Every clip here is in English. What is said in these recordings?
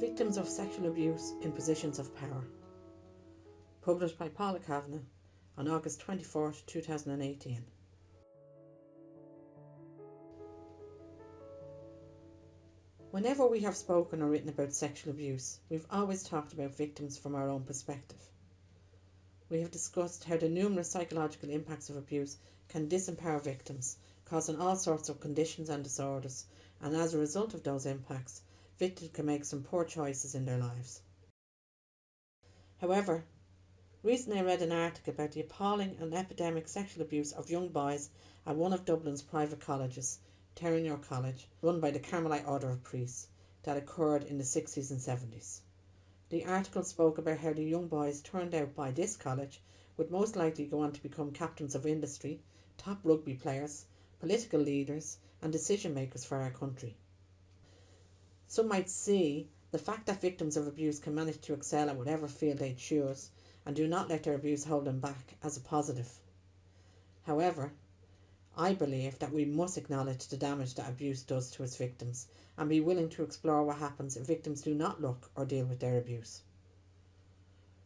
Victims of Sexual Abuse in Positions of Power. Published by Paula Kavanagh on August 24, 2018. Whenever we have spoken or written about sexual abuse, we've always talked about victims from our own perspective. We have discussed how the numerous psychological impacts of abuse can disempower victims, causing all sorts of conditions and disorders, and as a result of those impacts, victims can make some poor choices in their lives. However, recently I read an article about the appalling and epidemic sexual abuse of young boys at one of Dublin's private colleges, Terenure College, run by the Carmelite order of priests, that occurred in the 60s and 70s. The article spoke about how the young boys turned out by this college would most likely go on to become captains of industry, top rugby players, political leaders and decision makers for our country. Some might see the fact that victims of abuse can manage to excel at whatever field they choose and do not let their abuse hold them back as a positive. However, I believe that we must acknowledge the damage that abuse does to its victims and be willing to explore what happens if victims do not look or deal with their abuse.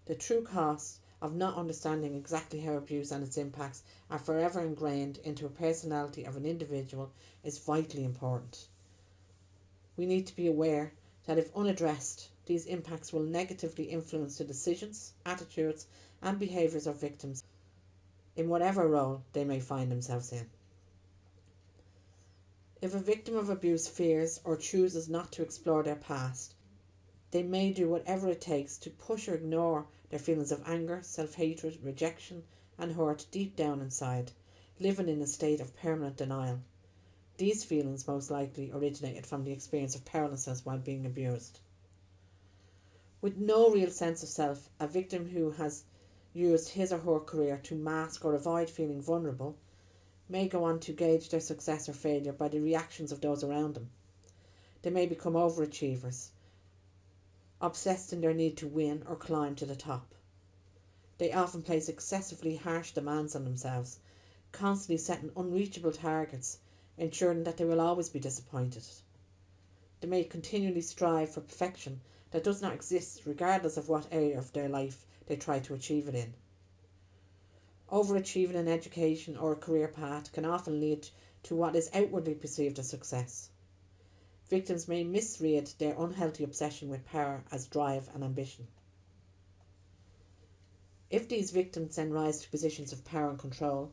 The true cost of not understanding exactly how abuse and its impacts are forever ingrained into a personality of an individual is vitally important. We need to be aware that if unaddressed, these impacts will negatively influence the decisions, attitudes and behaviours of victims in whatever role they may find themselves in. If a victim of abuse fears or chooses not to explore their past, they may do whatever it takes to push or ignore their feelings of anger, self-hatred, rejection and hurt deep down inside, living in a state of permanent denial. These feelings most likely originated from the experience of powerlessness while being abused. With no real sense of self, a victim who has used his or her career to mask or avoid feeling vulnerable may go on to gauge their success or failure by the reactions of those around them. They may become overachievers, obsessed in their need to win or climb to the top. They often place excessively harsh demands on themselves, constantly setting unreachable targets, ensuring that they will always be disappointed. They may continually strive for perfection that does not exist regardless of what area of their life they try to achieve it in. Overachieving in education or a career path can often lead to what is outwardly perceived as success. Victims may misread their unhealthy obsession with power as drive and ambition. If these victims then rise to positions of power and control,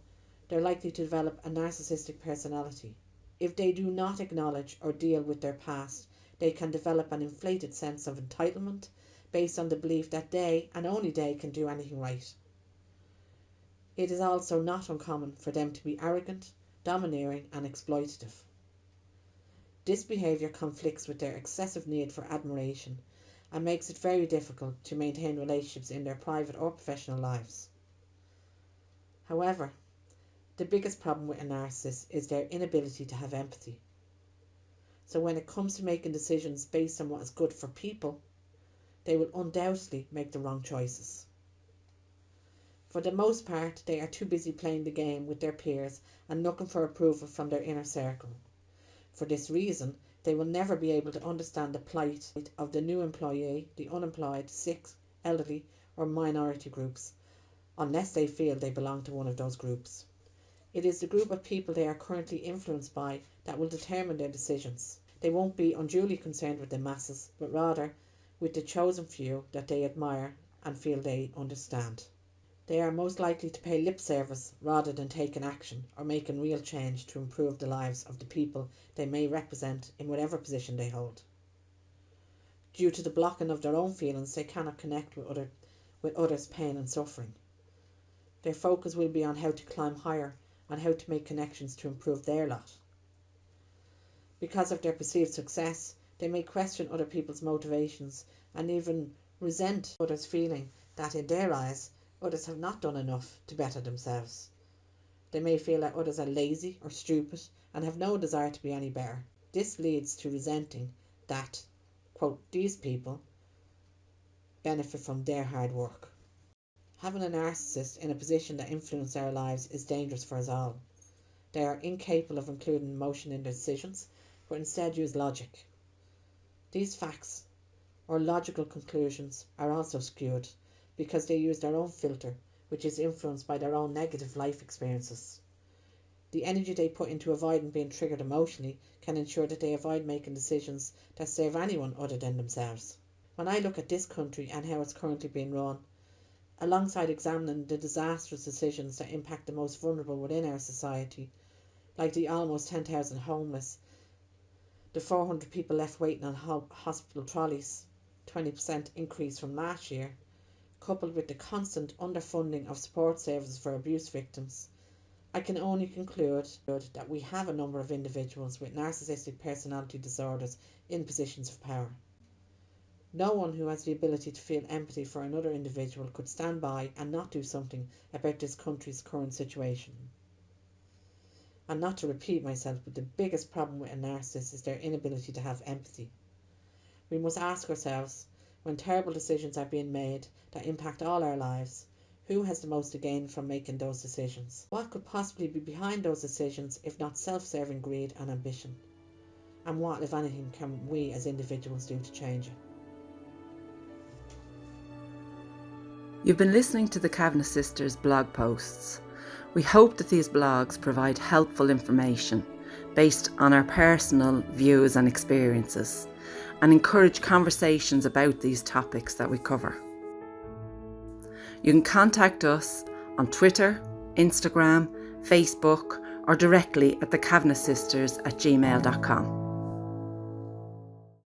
they're likely to develop a narcissistic personality. If they do not acknowledge or deal with their past, they can develop an inflated sense of entitlement based on the belief that they, and only they, can do anything right. It is also not uncommon for them to be arrogant, domineering and exploitative. This behaviour conflicts with their excessive need for admiration and makes it very difficult to maintain relationships in their private or professional lives. However, the biggest problem with a narcissist is their inability to have empathy. So when it comes to making decisions based on what is good for people, they will undoubtedly make the wrong choices. For the most part, they are too busy playing the game with their peers and looking for approval from their inner circle. For this reason, they will never be able to understand the plight of the new employee, the unemployed, sick, elderly or minority groups, unless they feel they belong to one of those groups. It is the group of people they are currently influenced by that will determine their decisions. They won't be unduly concerned with the masses, but rather with the chosen few that they admire and feel they understand. They are most likely to pay lip service rather than taking action or making real change to improve the lives of the people they may represent in whatever position they hold. Due to the blocking of their own feelings, they cannot connect with others' pain and suffering. Their focus will be on how to climb higher and how to make connections to improve their lot. Because of their perceived success, they may question other people's motivations and even resent others' feeling that in their eyes, others have not done enough to better themselves. They may feel that others are lazy or stupid and have no desire to be any better. This leads to resenting that, quote, these people benefit from their hard work. Having a narcissist in a position that influences our lives is dangerous for us all. They are incapable of including emotion in their decisions, but instead use logic. These facts or logical conclusions are also skewed because they use their own filter, which is influenced by their own negative life experiences. The energy they put into avoiding being triggered emotionally can ensure that they avoid making decisions that serve anyone other than themselves. When I look at this country and how it's currently being run, alongside examining the disastrous decisions that impact the most vulnerable within our society, like the almost 10,000 homeless, the 400 people left waiting on hospital trolleys, 20% increase from last year, coupled with the constant underfunding of support services for abuse victims, I can only conclude that we have a number of individuals with narcissistic personality disorders in positions of power. No one who has the ability to feel empathy for another individual could stand by and not do something about this country's current situation. And not to repeat myself, but the biggest problem with a narcissist is their inability to have empathy. We must ask ourselves, when terrible decisions are being made that impact all our lives, who has the most to gain from making those decisions? What could possibly be behind those decisions if not self-serving greed and ambition? And what, if anything, can we as individuals do to change it? You've been listening to the Kavanagh Sisters blog posts. We hope that these blogs provide helpful information based on our personal views and experiences and encourage conversations about these topics that we cover. You can contact us on Twitter, Instagram, Facebook, or directly at thekavanaghsisters@gmail.com.